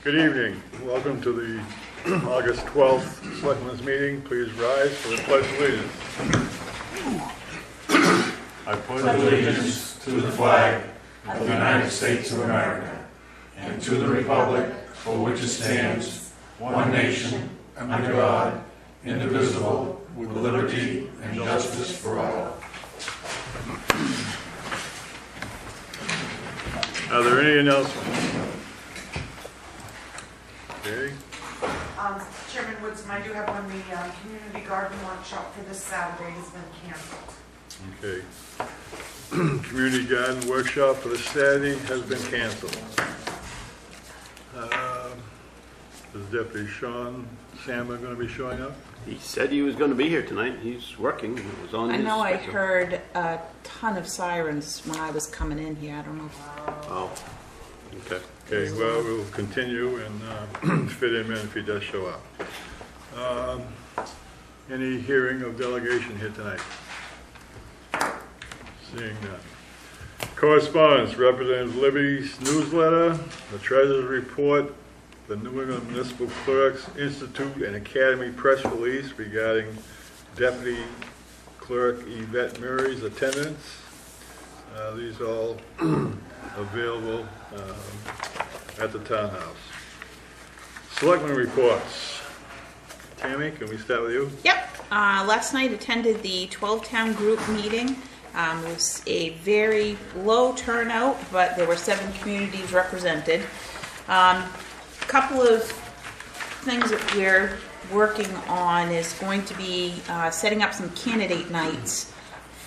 Good evening. Welcome to the August 12th Selectmen's meeting. Please rise for the Pledge of Allegiance. I pledge allegiance to the flag of the United States of America and to the republic for which it stands, one nation, under God, indivisible, with liberty and justice for all. Are there any announcements? Okay. Chairman Woodson, I do have one. The community garden workshop for this Saturday has been canceled. Okay. Community garden workshop for this Saturday has been canceled. Is Deputy Shawn Sanborn going to be showing up? He said he was going to be here tonight. He's working. It was on I his know I schedule. heard a ton of sirens when I was coming in here. I don't know. Oh, okay. Okay, well, we'll continue and fit him in if he does show up. Any hearing of delegation here tonight? Seeing none. Correspondence, Representative Libby's newsletter, the Treasurer's report, the New England Municipal Clerks Institute and Academy press release regarding Deputy Clerk Yvette Murray's attendance. These are all available at the townhouse. Selectmen reports. Tammy, can we start with you? Yep. Last night attended the 12-town group meeting. It was a very low turnout, but there were 7 communities represented. Couple of things that we're working on is going to be setting up some candidate nights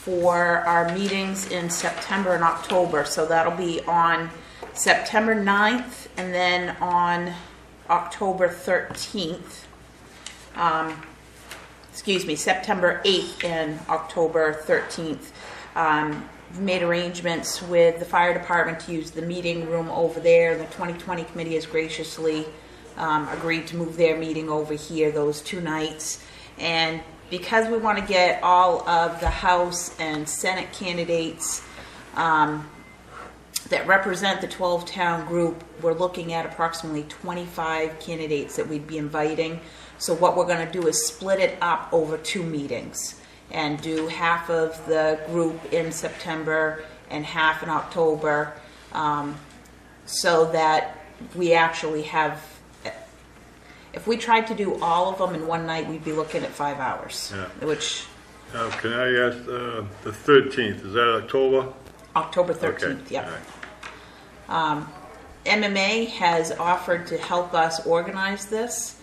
for our meetings in September and October. So that'll be on September 9th and then on October 13th. September 8th and October 13th. We've made arrangements with the fire department to use the meeting room over there. The 2020 committee has graciously agreed to move their meeting over here those 2 nights. And because we want to get all of the House and Senate candidates that represent the 12-town group, we're looking at approximately 25 candidates that we'd be inviting. So what we're going to do is split it up over 2 meetings and do half of the group in September and half in October, so that we actually have, if we tried to do all of them in one night, we'd be looking at 5 hours. Yeah. Which Can I ask the 13th, is that October? October 13th, Okay. yep. All right. MMA has offered to help us organize this.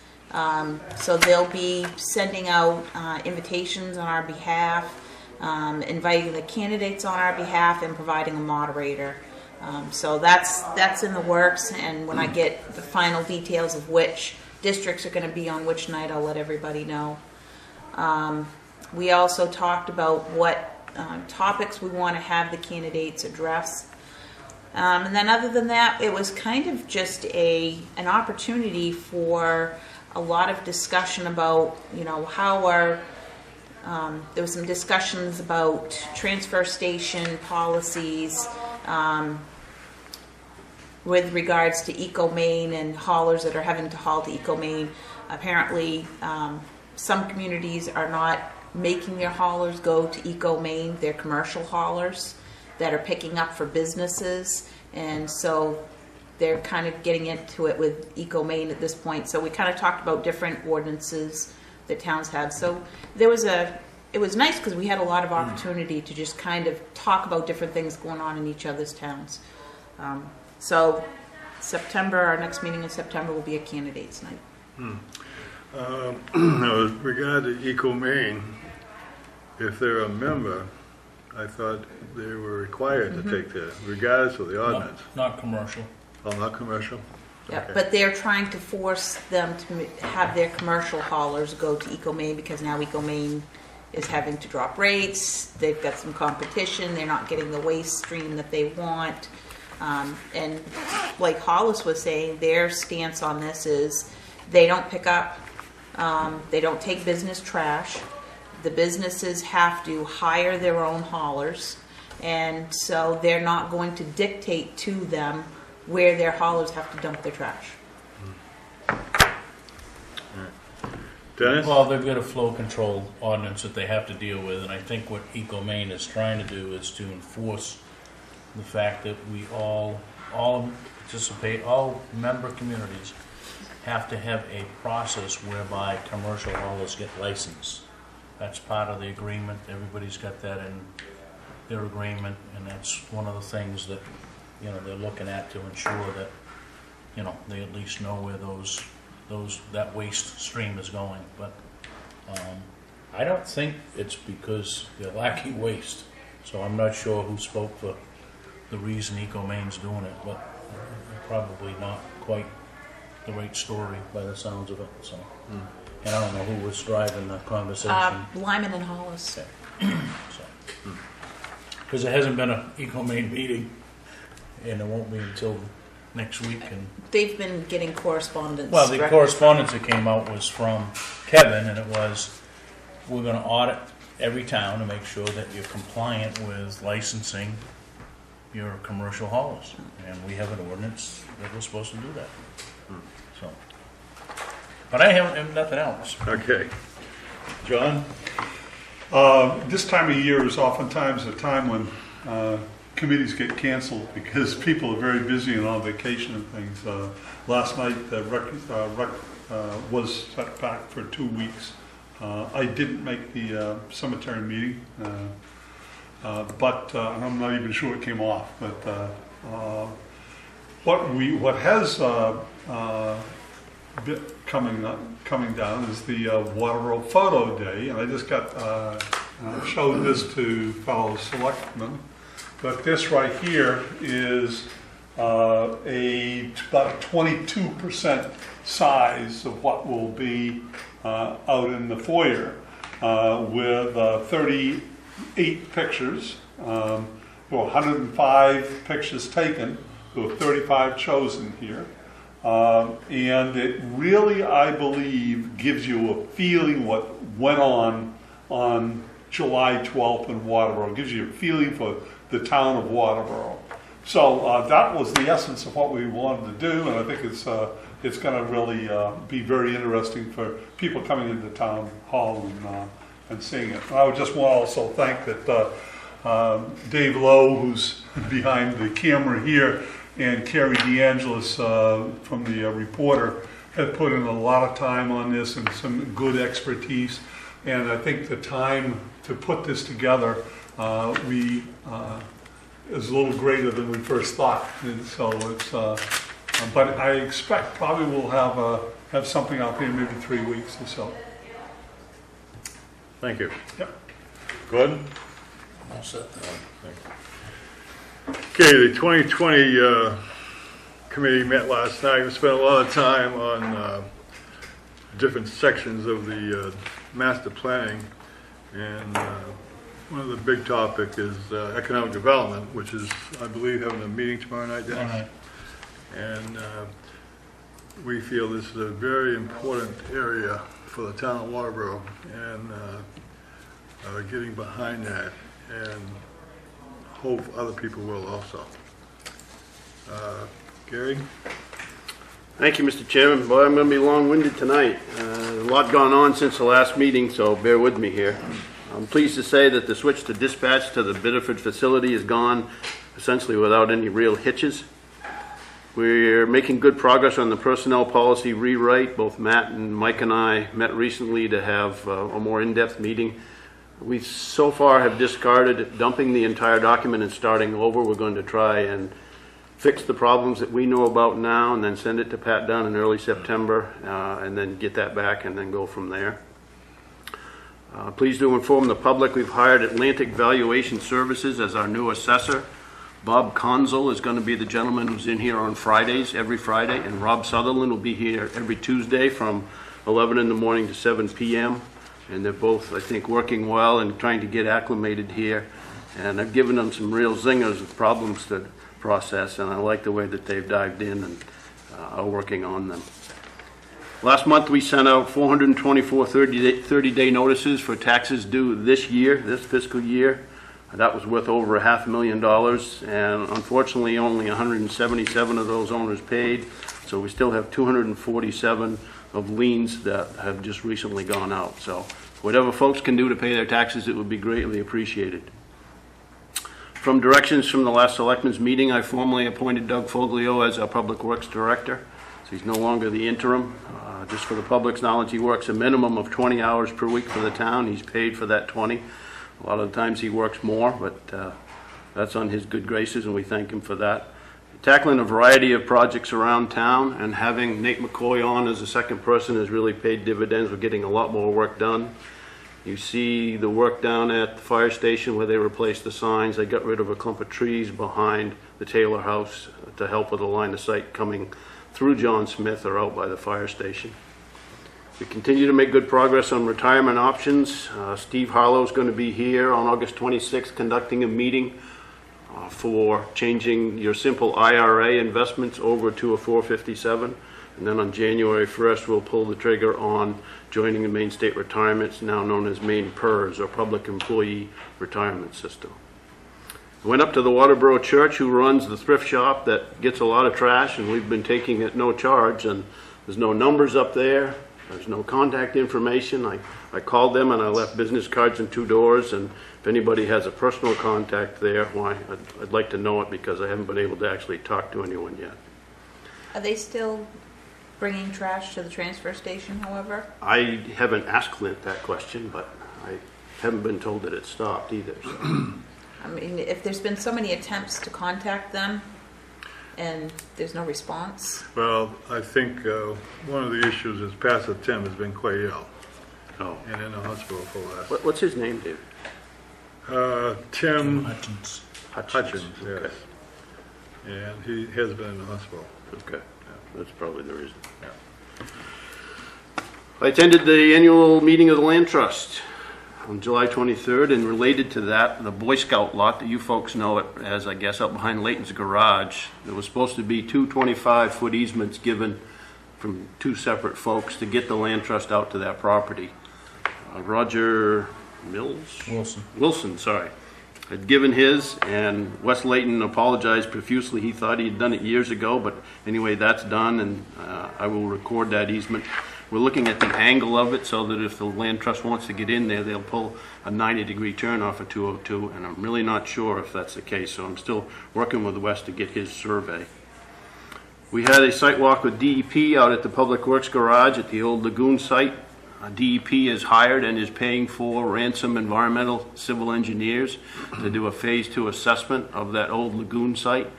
So they'll be sending out invitations on our behalf, inviting the candidates on our behalf, and providing a moderator. So that's in the works, and when I get the final details of which districts are going to be on which night, I'll let everybody know. We also talked about what topics we want to have the candidates address. And then other than that, it was kind of just an opportunity for a lot of discussion about, how there was some discussions about transfer station policies with regards to Eco-Main and haulers that are having to haul to Eco-Main. Apparently, some communities are not making their haulers go to Eco-Main. They're commercial haulers that are picking up for businesses, and so they're kind of getting into it with Eco-Main at this point. So we kind of talked about different ordinances that towns have. So it was nice because we had a lot of opportunity to just kind of talk about different things going on in each other's towns. So September, our next meeting in September will be a candidates night. With regard to Eco-Main, if they're a member, I thought they were required to take that, regardless of the ordinance. Not commercial. Oh, not commercial? Yeah, Okay. but they're trying to force them to have their commercial haulers go to Eco-Main because now Eco-Main is having to drop rates. They've got some competition. They're not getting the waste stream that they want. And like Hollis was saying, their stance on this is they don't pick up, they don't take business trash. The businesses have to hire their own haulers, and so they're not going to dictate to them where their haulers have to dump their trash. Dennis? Well, they've got a flow control ordinance that they have to deal with, and I think what Eco Maine is trying to do is to enforce the fact that we all participate, all member communities have to have a process whereby commercial haulers get licensed. That's part of the agreement. Everybody's got that in their agreement, and that's one of the things that, you know, they're looking at to ensure that, you know, they at least know where that waste stream is going. But I don't think it's because they're lacking waste. So I'm not sure who spoke for the reason Eco Maine's doing it, but probably not quite the right story by the sounds of it. So, and I don't know who was driving the conversation. Lyman and Hollis. Because there hasn't been an Eco Maine meeting, and it won't be until next week. And They've been getting correspondence. well, the correspondence that came out was from Kevin, and it was, we're going to audit every town to make sure that you're compliant with licensing your commercial haulers. And we have an ordinance that we're supposed to do that. So, but I have nothing else. Okay. John? This time of year is oftentimes a time when committees get canceled because people are very busy and on vacation and things. Last night, the rec was set back for 2 weeks. I didn't make the cemetery meeting, but I'm not even sure it came off. But what has been coming down is the Waterboro Photo Day, and I just showed this to fellow selectmen. But this right here is about a 22% size of what will be out in the foyer with 38 pictures. There were 105 pictures taken. There were 35 chosen here. And it really, I believe, gives you a feeling what went on July 12th in Waterboro. It gives you a feeling for the town of Waterboro. So that was the essence of what we wanted to do, and I think it's going to really be very interesting for people coming into town hall and seeing it. And I would just want to also thank that Dave Lowe, who's behind the camera here, and Carrie DeAngelis from the Reporter have put in a lot of time on this and some good expertise. And I think the time to put this together is a little greater than we first thought. And so it's, but I expect probably we'll have something out there in maybe 3 weeks or so. Thank you. Yep. Gordon? I'll set that. Okay, the 2020 committee met last night. We spent a lot of time on different sections of the master planning, and one of the big topic is economic development, which is, I believe, having a meeting tomorrow night, Dennis. All right. And we feel this is a very important area for the town of Waterboro, and getting behind that, and hope other people will also. Gary? Thank you, Mr. Chairman. Boy, I'm going to be long-winded tonight. A lot gone on since the last meeting, so bear with me here. I'm pleased to say that the switch to dispatch to the Biddeford facility is gone essentially without any real hitches. We're making good progress on the personnel policy rewrite. Both Matt and Mike and I met recently to have a more in-depth meeting. We so far have discarded dumping the entire document and starting over. We're going to try and fix the problems that we know about now and then send it to Pat Dunn in early September and then get that back and then go from there. Pleased to inform the public we've hired Atlantic Valuation Services as our new assessor. Bob Conzel is going to be the gentleman who's in here on Fridays, every Friday, and Rob Sutherland will be here every Tuesday from 11 in the morning to 7 p.m. And they're both, I think, working well and trying to get acclimated here. And I've given them some real zingers of problems to process, and I like the way that they've dived in and are working on them. Last month we sent out 424 30-day notices for taxes due this year, this fiscal year. That was worth over $500,000, and unfortunately only 177 of those owners paid, so we still have 247 of liens that have just recently gone out. So whatever folks can do to pay their taxes, it would be greatly appreciated. From directions from the last Selectmen's meeting, I formally appointed Doug Foglio as our Public Works Director. So he's no longer the interim. Just for the public's knowledge, he works a minimum of 20 hours per week for the town. He's paid for that 20. A lot of the times he works more, but that's on his good graces, and we thank him for that. Tackling a variety of projects around town and having Nate McCoy on as a second person has really paid dividends. We're getting a lot more work done. You see the work down at the fire station where they replaced the signs. They got rid of a clump of trees behind the Taylor house to help with the line of sight coming through John Smith or out by the fire station. We continue to make good progress on retirement options. Steve Harlow's going to be here on August 26th conducting a meeting for changing your simple IRA investments over to a 457. And then on January 1st, we'll pull the trigger on joining the Maine State Retirements, now known as Maine PERS, or Public Employee Retirement System. I went up to the Waterboro Church, who runs the thrift shop that gets a lot of trash, and we've been taking it no charge, and there's no numbers up there. There's no contact information. I called them and I left business cards in 2 doors, and if anybody has a personal contact there, why, I'd like to know it because I haven't been able to actually talk to anyone yet. Are they still bringing trash to the transfer station, however? I haven't asked Clint that question, but I haven't been told that it stopped either. So. I mean, if there's been so many attempts to contact them and there's no response. Well, I think one of the issues is Pastor Tim has been quite ill Oh. and in the hospital for the last. What's his name, David? Tim Hutchins. Hutchins, yes. Okay. And he has been in the hospital. Okay. That's probably the reason. Yeah. I attended the annual meeting of the Land Trust on July 23rd, and related to that, the Boy Scout lot that you folks know it as, I guess, up behind Layton's garage. There was supposed to be 2 25-foot easements given from 2 separate folks to get the Land Trust out to that property. Roger Wilson, sorry, had given his, and West Layton apologized profusely. He thought he had done it years ago, but anyway, that's done, and I will record that easement. We're looking at the angle of it so that if the Land Trust wants to get in there, they'll pull a 90-degree turn off of 202, and I'm really not sure if that's the case, so I'm still working with West to get his survey. We had a site walk with DEP out at the Public Works Garage at the old lagoon site. DEP is hired and is paying for Ransom Environmental Civil Engineers to do a Phase 2 assessment of that old lagoon site,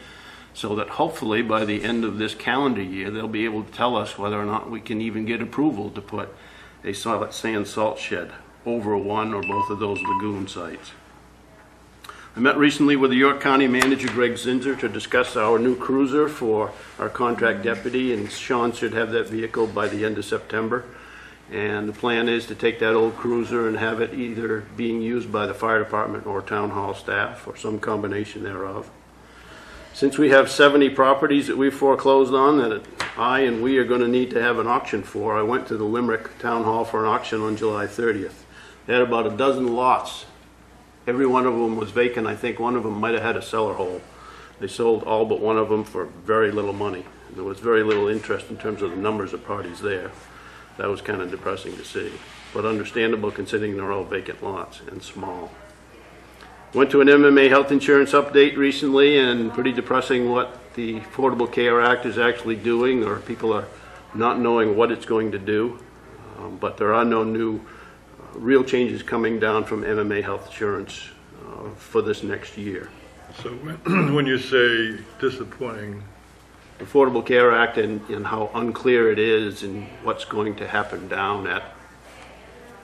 so that hopefully by the end of this calendar year, they'll be able to tell us whether or not we can even get approval to put a solid sand salt shed over one or both of those lagoon sites. I met recently with the York County Manager, Greg Zinser, to discuss our new cruiser for our contract deputy, and Sean should have that vehicle by the end of September. And the plan is to take that old cruiser and have it either being used by the fire department or town hall staff or some combination thereof. Since we have 70 properties that we foreclosed on that we are going to need to have an auction for, I went to the Limerick Town Hall for an auction on July 30th. They had about a dozen lots. Every one of them was vacant. I think one of them might have had a cellar hole. They sold all but one of them for very little money. There was very little interest in terms of the numbers of parties there. That was kind of depressing to see, but understandable considering they're all vacant lots and small. Went to an MMA health insurance update recently, and pretty depressing what the Affordable Care Act is actually doing, or people are not knowing what it's going to do. But there are no new real changes coming down from MMA health insurance for this next year. So when you say disappointing, Affordable Care Act and how unclear it is and what's going to happen down at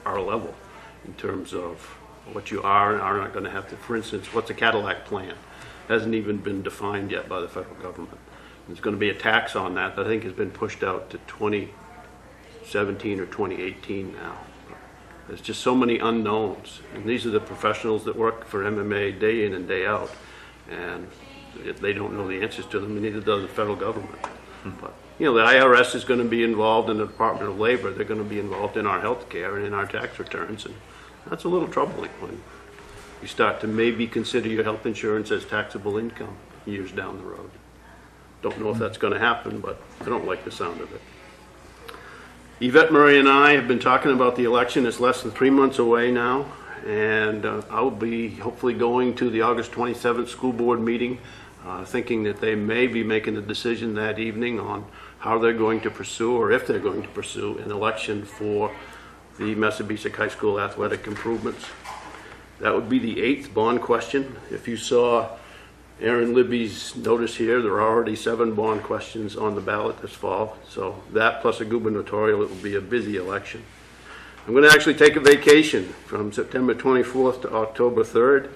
our level in terms of what you are and are not going to have to, for instance, what's a Cadillac plan? Hasn't even been defined yet by the federal government. There's going to be a tax on that I think has been pushed out to 2017 or 2018 now. There's just so many unknowns, and these are the professionals that work for MMA day in and day out, and they don't know the answers to them, and neither does the federal government. But the IRS is going to be involved in the Department of Labor. They're going to be involved in our health care and in our tax returns, and that's a little troubling when you start to maybe consider your health insurance as taxable income years down the road. Don't know if that's going to happen, but I don't like the sound of it. Yvette, Murray, and I have been talking about the election. It's less than 3 months away now, and I'll be hopefully going to the August 27th school board meeting, thinking that they may be making a decision that evening on how they're going to pursue, or if they're going to pursue, an election for the M.R.S.A High School athletic improvements. That would be the 8th bond question. If you saw Aaron Libby's notice here, there are already 7 bond questions on the ballot this fall. So that plus a gubernatorial, it will be a busy election. I'm going to actually take a vacation from September 24th to October 3rd,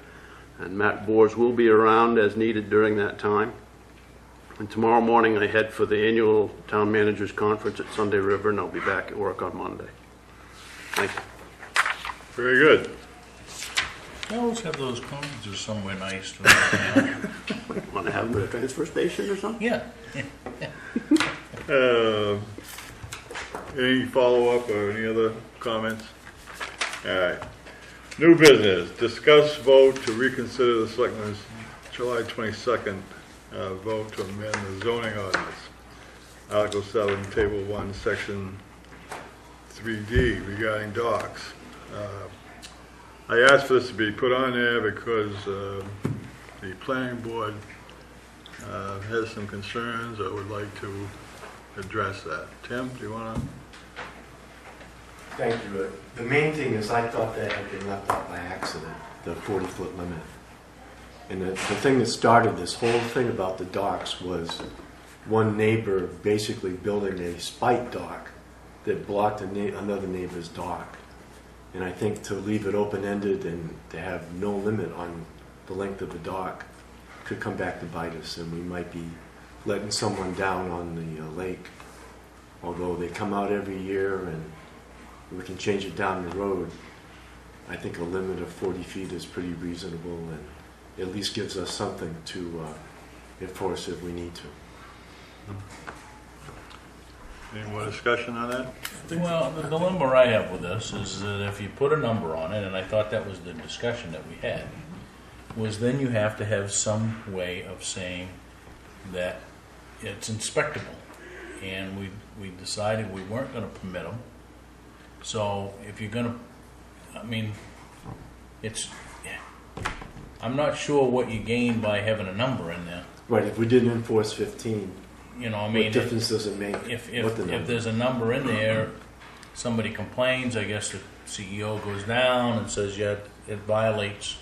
and Matt Boers will be around as needed during that time. And tomorrow morning I head for the annual Town Managers Conference at Sunday River, and I'll be back at work on Monday. Thank you. Very good. I always have those conferences somewhere nice to Want to have them at a transfer station or something? Yeah. Any follow-up or any other comments? All right. New business, discuss vote to reconsider the Selectmen's July 22nd vote to amend the zoning ordinance. Article 7, Table 1, Section 3D regarding docks. I asked for this to be put on there because the planning board has some concerns or would like to address that. Tim, do you want to? Thank you. The main thing is I thought that had been left out by accident, the 40-foot limit. And the thing that started this whole thing about the docks was one neighbor basically building a spite dock that blocked another neighbor's dock. And I think to leave it open-ended and to have no limit on the length of the dock could come back to bite us, and we might be letting someone down on the lake. Although they come out every year and we can change it down the road, I think a limit of 40 feet is pretty reasonable and at least gives us something to enforce if we need to. Any more discussion on that? Well, the dilemma I have with this is that if you put a number on it, and I thought that was the discussion that we had, was then you have to have some way of saying that it's inspectable. And we decided we weren't going to permit them. So if you're going to, I mean, I'm not sure what you gain by having a number in there. Right, if we didn't enforce 15, You know, I mean, what difference does it make? if If there's a number in there, somebody complains, I guess the CEO goes down and says, yeah, it violates,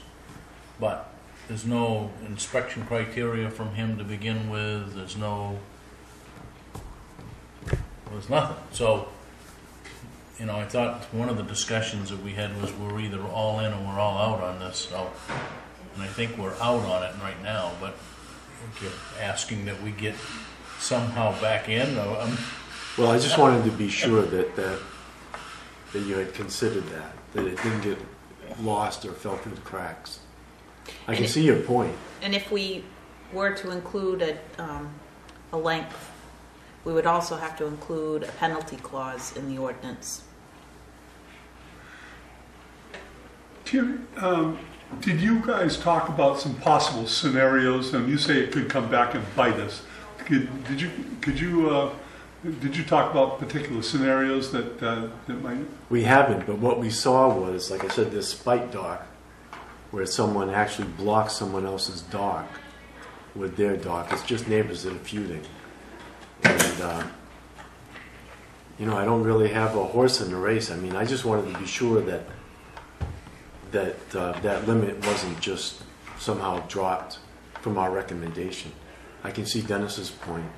but there's no inspection criteria from him to begin with, there's nothing. So, you know, I thought one of the discussions that we had was we're either all in or we're all out on this, so, and I think we're out on it right now, but if you're asking that we get somehow back in, well, I just wanted to be sure that you had considered that it didn't get lost or fell through the cracks. I can see your point. And if we were to include a length, we would also have to include a penalty clause in the ordinance. Tim, did you guys talk about some possible scenarios? And you say it could come back and bite us. Did you talk about particular scenarios that might? We haven't, but what we saw was, like I said, this spite dock, where someone actually blocks someone else's dock with their dock. It's just neighbors that are feuding. And, you know, I don't really have a horse in the race. I mean, I just wanted to be sure that that limit wasn't just somehow dropped from our recommendation. I can see Dennis's point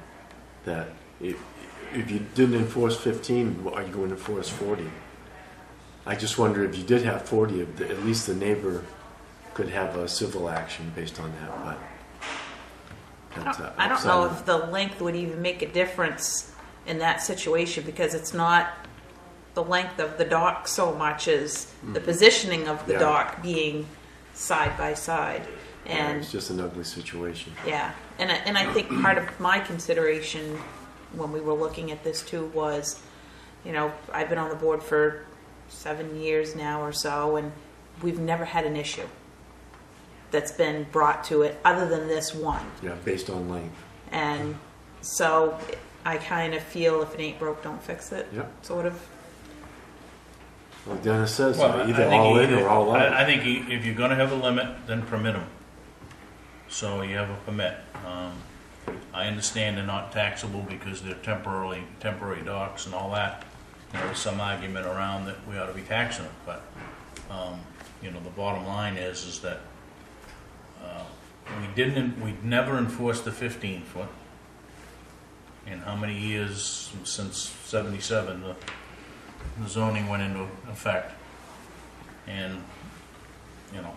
that if you didn't enforce 15, are you going to enforce 40? I just wonder if you did have 40, at least the neighbor could have a civil action based on that. But I don't know if the length would even make a difference in that situation, because it's not the length of the dock so much as the positioning of the dock being side by side. And it's just an ugly situation. yeah, and I think part of my consideration when we were looking at this too was, you know, I've been on the board for 7 years now or so, and we've never had an issue that's been brought to it other than this one. Yeah, based on length. And so I kind of feel if it ain't broke, don't fix it, Yep. sort of. Like Dennis says, Well, either I think all in or all out. I think if you're gonna have a limit, then permit them. So you have a permit. I understand they're not taxable because they're temporary docks and all that. You know, there's some argument around that we ought to be taxing them, but, you know, the bottom line is that, we never enforced the 15-foot. In how many years since 77, the zoning went into effect. And, you know,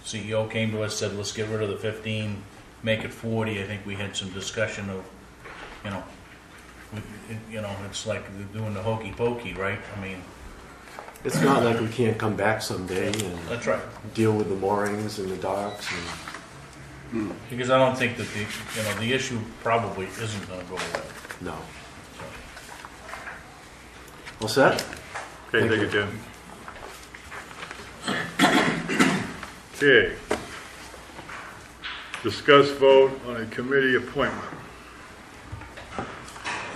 CEO came to us, said, let's get rid of the 15, make it 40. I think we had some discussion of, you know, it's like they're doing the hokey pokey, right? I mean, It's not like we can't come back someday and that's right. deal with the moorings and the docks. And, Because I don't think that the issue probably isn't going to go away. no. All set? Okay, thank you, Jim. Okay. Discuss vote on a committee appointment.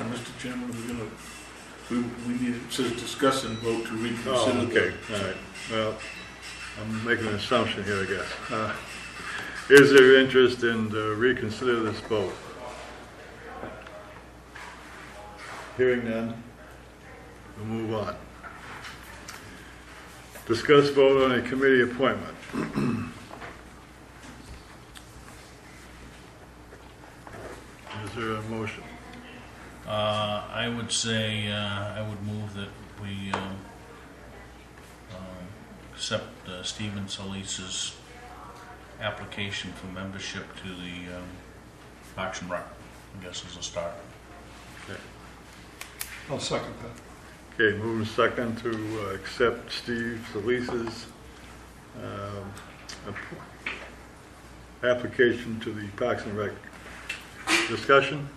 Mr. Chairman, we need to discuss and vote to reconsider. Oh, okay, all right. Well, I'm making an assumption here, I guess. Is there interest in reconsider this vote? Hearing none, we'll move on. Discuss vote on a committee appointment. Is there a motion? I would say, I would move that we accept Stephen Solis's application for membership to the Parks and Rec, I guess, as a start. Okay. I'll second that. Okay, moving second to accept Steve Solis's application to the Parks and Rec. Discussion?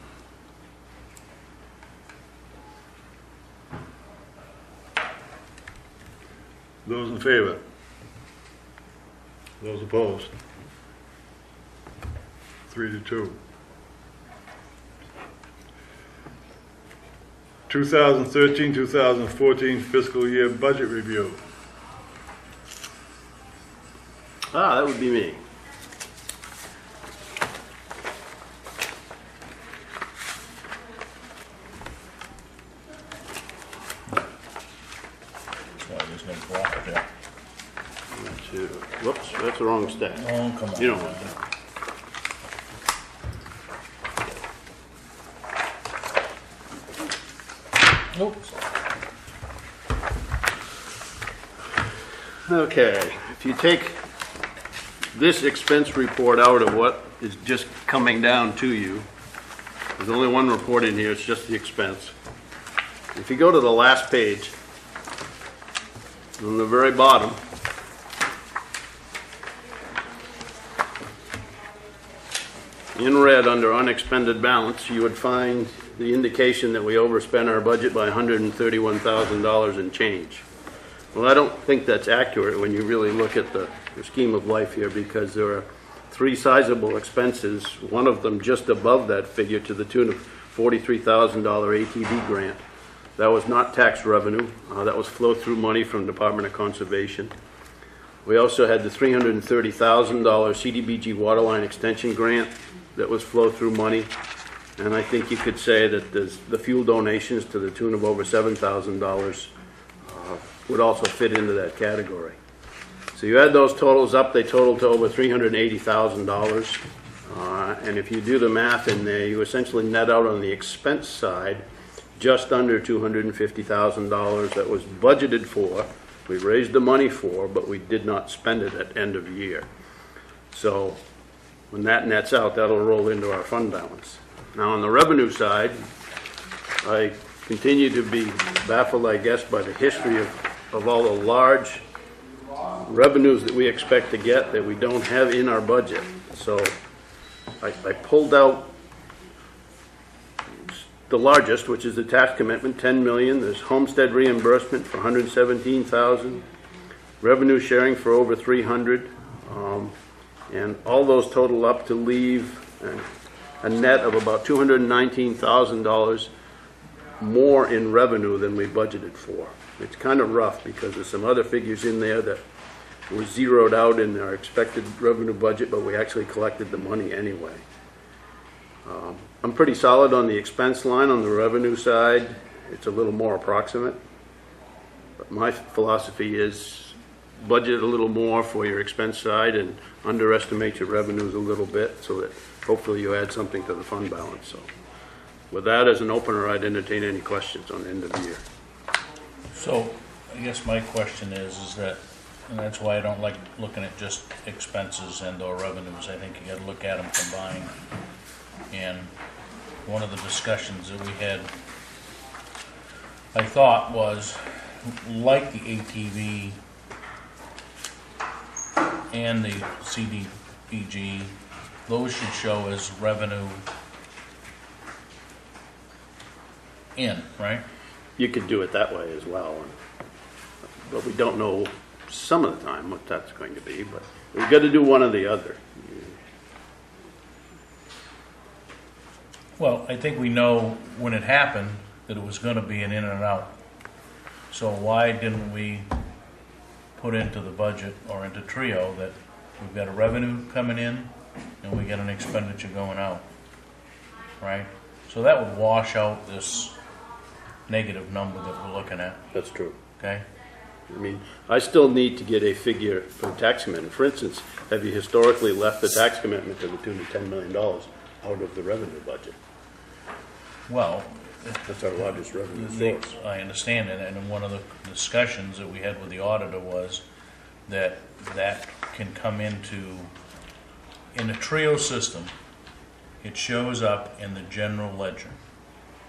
Those in favor? Those opposed? 3-2. 2013-2014 fiscal year budget review. That would be me. That's why there's no block there. Whoops, that's the wrong stack. Oh, come on. You don't want that. Oops. Okay, if you take this expense report out of what is just coming down to you, there's only one report in here, it's just the expense. If you go to the last page, on the very bottom, in red under unexpended balance, you would find the indication that we overspent our budget by $131,000 and change. Well, I don't think that's accurate when you really look at the scheme of life here, because there are three sizable expenses, one of them just above that figure to the tune of $43,000 ATV grant. That was not tax revenue. That was flow-through money from Department of Conservation. We also had the $330,000 CDBG waterline extension grant that was flow-through money. And I think you could say that the fuel donations to the tune of over $7,000 would also fit into that category. So you add those totals up, they total to over $380,000. And if you do the math in there, you essentially net out on the expense side just under $250,000 that was budgeted for. We raised the money for, but we did not spend it at end of year. So when that nets out, that'll roll into our fund balance. Now on the revenue side, I continue to be baffled, I guess, by the history of all the large revenues that we expect to get that we don't have in our budget. So I pulled out the largest, which is the tax commitment, $10 million. There's homestead reimbursement for $117,000, revenue sharing for over $300,000, and all those total up to leave a net of about $219,000 more in revenue than we budgeted for. It's kind of rough because there's some other figures in there that were zeroed out in our expected revenue budget, but we actually collected the money anyway. I'm pretty solid on the expense line. On the revenue side, it's a little more approximate. But my philosophy is budget a little more for your expense side and underestimate your revenues a little bit so that hopefully you add something to the fund balance. So with that as an opener, I'd entertain any questions on the end of the year. So, I guess my question is that, and that's why I don't like looking at just expenses and or revenues. I think you gotta look at them combined. And one of the discussions that we had, I thought was, like the ATV and the CDBG, those should show as revenue in, right? You could do it that way as well, but we don't know some of the time what that's going to be, but we've got to do one or the other. Well, I think we know when it happened that it was going to be an in and out. So why didn't we put into the budget or into Trio that we've got a revenue coming in and we get an expenditure going out, right? So that would wash out this negative number that we're looking at, That's true. okay? I mean, I still need to get a figure for the tax commitment. For instance, have you historically left the tax commitment to the tune of $10 million out of the revenue budget? Well, That's our largest revenue source. I understand it, and one of the discussions that we had with the auditor was that that can come into, in a Trio system, it shows up in the general ledger.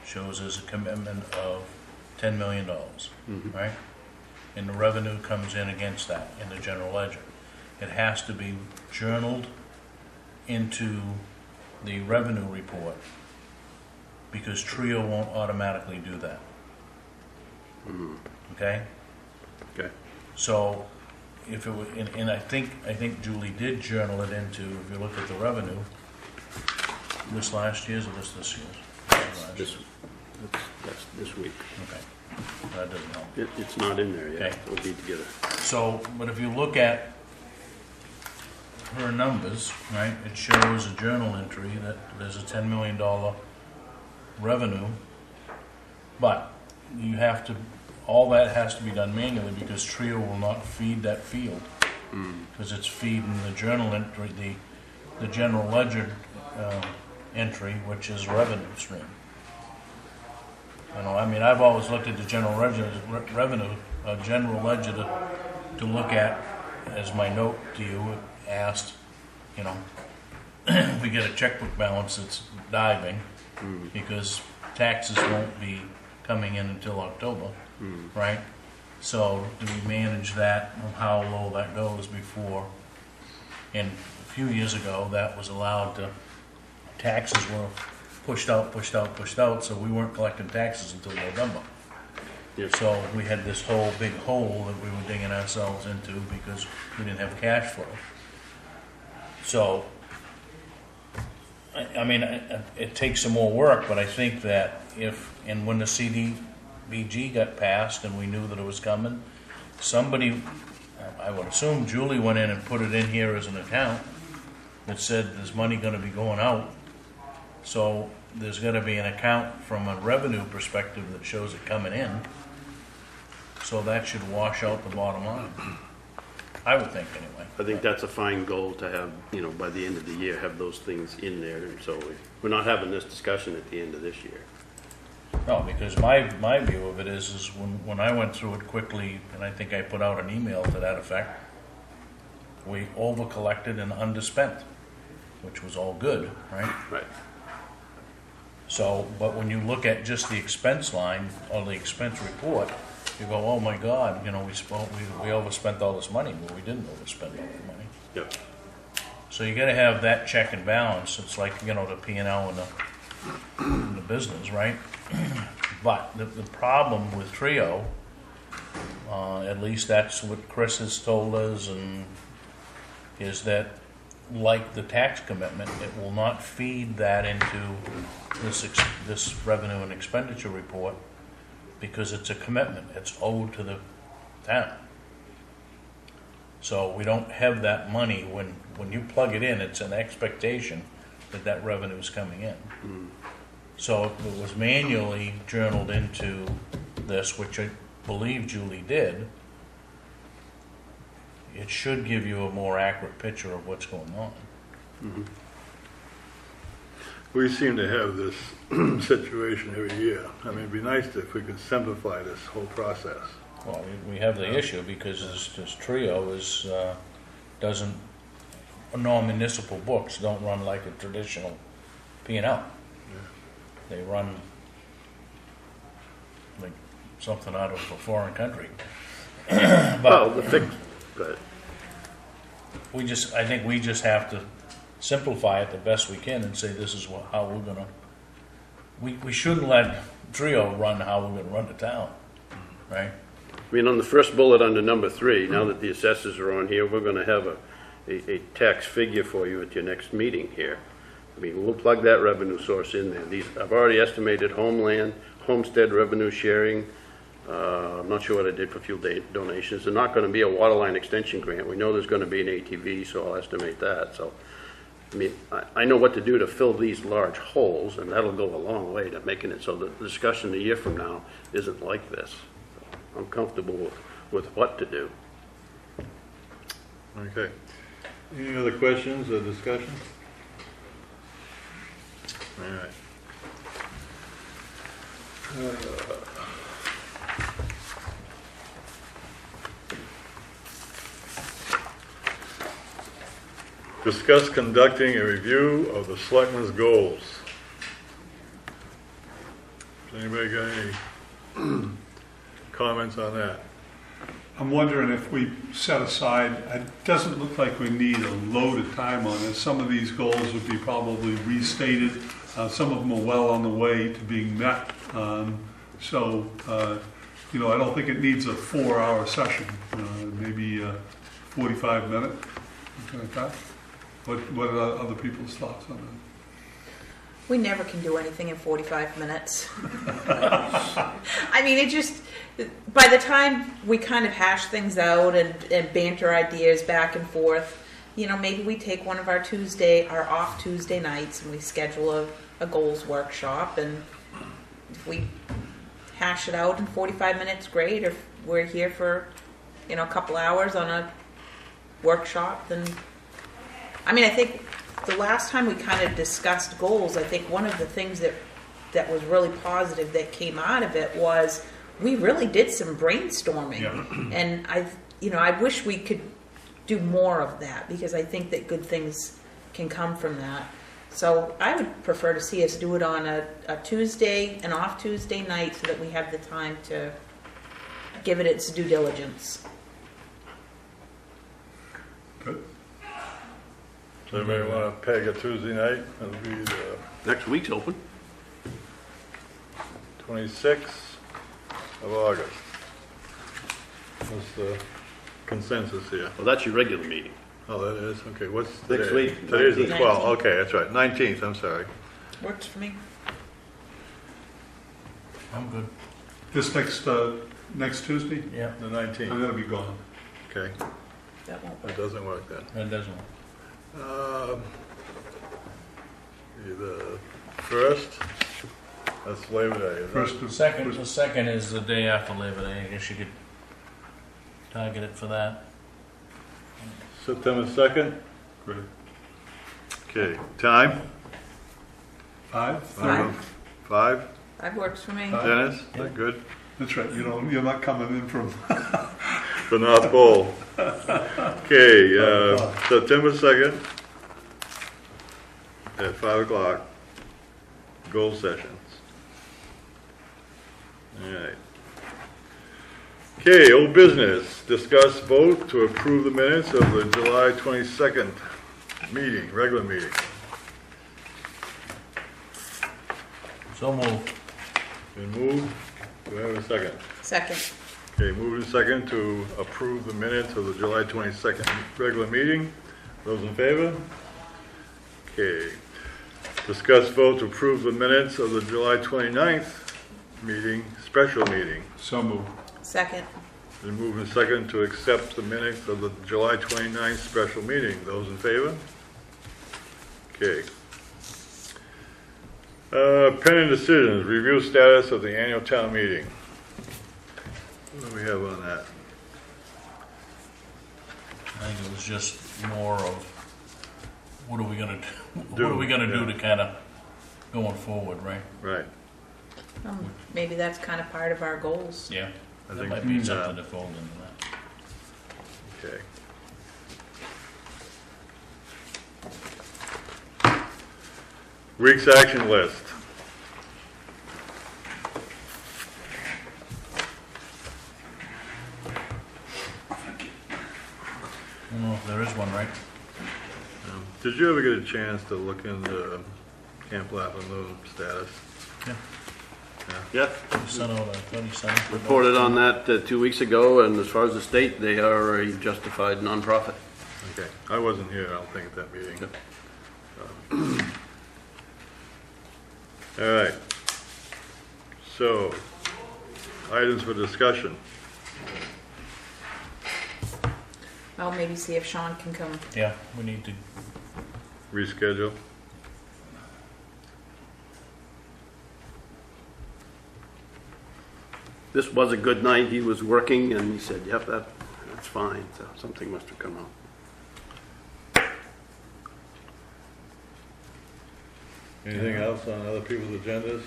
Shows as a commitment of $10 million, right? And the revenue comes in against that in the general ledger. It has to be journaled into the revenue report because Trio won't automatically do that. Okay? Okay. So if it would, and I think Julie did journal it into, if you look at the revenue, this last year's or this year's? That's this week. Okay, that doesn't help. It's not in there yet. Okay. We'll be together. So, but if you look at her numbers, right, it shows a journal entry that there's a $10 million revenue, but you have to, all that has to be done manually because Trio will not feed that field because it's feeding the journal entry, the general ledger entry, which is revenue stream. You know, I mean, I've always looked at the general general ledger to look at, as my note to you asked, you know, we get a checkbook balance that's diving because taxes won't be coming in until October, right? So do we manage that, of how low that goes before? And a few years ago, that was allowed to, taxes were pushed out, so we weren't collecting taxes until November. Yes. So we had this whole big hole that we were digging ourselves into because we didn't have cash flow. So, I mean, it takes some more work, but I think that and when the CDBG got passed and we knew that it was coming, somebody, I would assume Julie went in and put it in here as an account that said there's money gonna be going out. So there's got to be an account from a revenue perspective that shows it coming in. So that should wash out the bottom line. I would think anyway. I think that's a fine goal to have, you know, by the end of the year, have those things in there. And so we're not having this discussion at the end of this year. No, because my view of it is when I went through it quickly, and I think I put out an email to that effect, we over collected and underspent, which was all good, right? Right. So, but when you look at just the expense line or the expense report, you go, oh my God, you know, we overspent all this money. Well, we didn't overspend all the money. Yep. So you got to have that check and balance. It's like, you know, the P&L in the business, right? But the problem with Trio, at least that's what Chris has told us, and is that like the tax commitment, it will not feed that into this revenue and expenditure report because it's a commitment. It's owed to the town. So we don't have that money when you plug it in. It's an expectation that revenue is coming in. So if it was manually journaled into this, which I believe Julie did, it should give you a more accurate picture of what's going on. We seem to have this situation every year. I mean, it'd be nice if we could simplify this whole process. Well, we have the issue because this trio doesn't, non-municipal books don't run like a traditional P&L. They run like something out of a foreign country. Well, the fix, go ahead. I think we just have to simplify it the best we can and say this is how we're gonna. We shouldn't let trio run how we're gonna run the town, right? I mean, on the first bullet under number 3, now that the assessors are on here, we're gonna have a tax figure for you at your next meeting here. I mean, we'll plug that revenue source in there. I've already estimated homestead revenue sharing. I'm not sure what I did for fuel donations. There's not gonna be a water line extension grant. We know there's gonna be an ATV, so I'll estimate that. So, I mean, I know what to do to fill these large holes, and that'll go a long way to making it so that the discussion a year from now isn't like this. I'm comfortable with what to do. Okay. Any other questions or discussion? All right. Discuss conducting a review of the Selectmen's goals. Has anybody got any comments on that? I'm wondering if we set aside, it doesn't look like we need a load of time on it. Some of these goals would be probably restated. Some of them are well on the way to being met. You know, I don't think it needs a 4-hour session, maybe 45 minutes, something like that. What are other people's thoughts on that? We never can do anything in 45 minutes. I mean, it just, by the time we kind of hash things out and banter ideas back and forth, you know, maybe we take one of our off Tuesday nights and we schedule a goals workshop, and if we hash it out in 45 minutes, great. Or if we're here for, you know, a couple hours on a workshop, then, I mean, I think the last time we kind of discussed goals, I think one of the things that was really positive that came out of it was we really did some brainstorming. Yeah. And I wish we could do more of that, because I think that good things can come from that. So I would prefer to see us do it on a Tuesday, an off Tuesday night, so that we have the time to give it its due diligence. Good. Does anybody want to peg a Tuesday night? It'll be the Next week's open. 26th of August. What's the consensus here? Well, that's your regular meeting. Oh, that is? Okay, what's Next today? week, Today's the 19th. 12th. Okay, that's right. 19th, I'm sorry. Works for me. I'm good. This next Tuesday, Yeah, The I'm 19th. gonna be gone. Okay, That won't that work. doesn't work then. that doesn't. The first, that's Labor Day, isn't it? The second is the day after Labor Day. I guess you could target it for that. September 2nd? Great. Okay, time? 5? 5? That works for me. Dennis, is that good? That's right, you're not coming in from, For North Pole. Okay, September 2nd at 5 o'clock, goal sessions. All right. Okay, old business, discuss vote to approve the minutes of the July 22nd meeting, regular meeting. So moved. Been moved, do I have a second? Second. Okay, moved and second to approve the minutes of the July 22nd regular meeting. Those in favor? Okay. Discuss vote to approve the minutes of the July 29th meeting, special meeting. So moved. Second. Been moved and second to accept the minutes of the July 29th special meeting. Those in favor? Okay. Pending decisions, review status of the annual town meeting. What do we have on that? I think it was just more of, what are we gonna do? What are we gonna do to kind of going forward, right? Right. Maybe that's kind of part of our goals. Yeah. I That think might be something to fold into that. Okay. Week's action list. I don't know if there is one, right? Did you ever get a chance to look into Camp Lappin status? Yeah. Yeah, You sent out, I thought he sent it. reported on that 2 weeks ago, and as far as the state, they are a justified nonprofit. Okay, I wasn't here, I don't think, at that meeting. All right. So, items for discussion. Well, maybe see if Sean can come. Yeah, we need to, Reschedule. This was a good night. He was working, and he said, yep, that's fine. So something must have come out. Anything else on other people's agendas?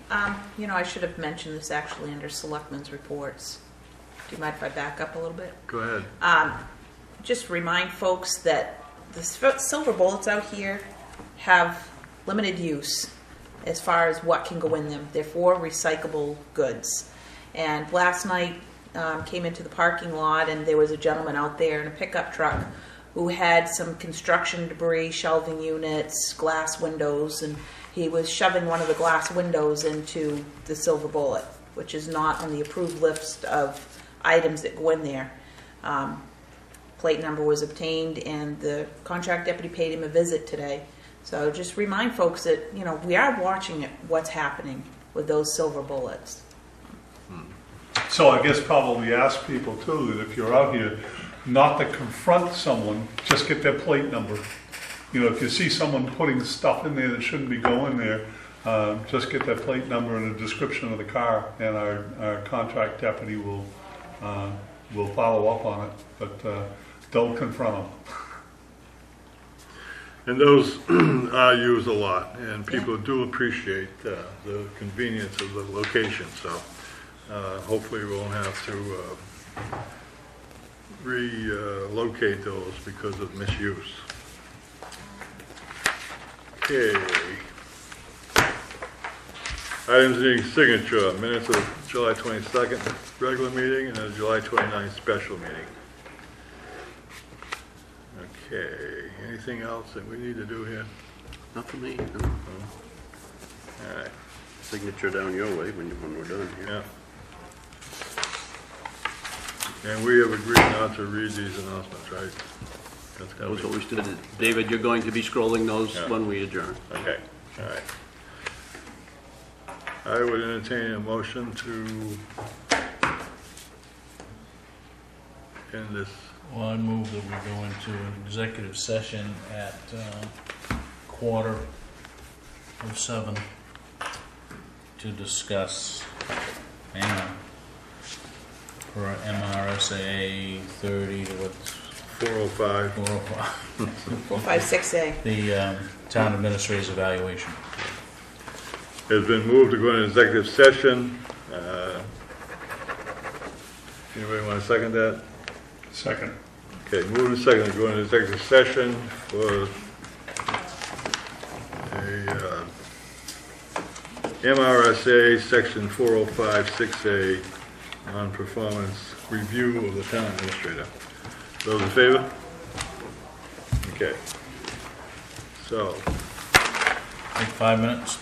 I should have mentioned this actually under Selectmen's reports. Do you mind if I back up a little bit? Go ahead. Just remind folks that the silver bullets out here have limited use as far as what can go in them. They're for recyclable goods. And last night, came into the parking lot, and there was a gentleman out there in a pickup truck who had some construction debris, shelving units, glass windows, and he was shoving one of the glass windows into the silver bullet, which is not on the approved list of items that go in there. Plate number was obtained, and the contract deputy paid him a visit today. So just remind folks that, we are watching what's happening with those silver bullets. So I guess probably ask people too, that if you're out here, not to confront someone, just get their plate number. If you see someone putting stuff in there that shouldn't be going there, just get their plate number and a description of the car, and our contract deputy will follow up on it, but don't confront them. And those are used a lot, and people do appreciate the convenience of the location, so hopefully we won't have to relocate those because of misuse. Okay. Items needing signature, minutes of July 22nd regular meeting and a July 29th special meeting. Okay, anything else that we need to do here? Not for me. No. All right, Signature down your way when we're done here. yeah. And we have agreed not to read these announcements, right? That's That gonna was be- what we stood at. David, you're going to be scrolling those Yeah. when we adjourn. Okay, all right. I would entertain a motion to end this. well, I move that we go into an executive session at 6:45 to discuss, for M.R.S.A. 30 to what's 4:05. 405, 456A. the town administrator's evaluation. It's been moved to go into executive session. Anybody want to second that? Second. Okay, moved and second to go into executive session for a M.R.S.A. section 405-6A on performance review of the town administrator. Those in favor? Okay. So, Take 5 minutes.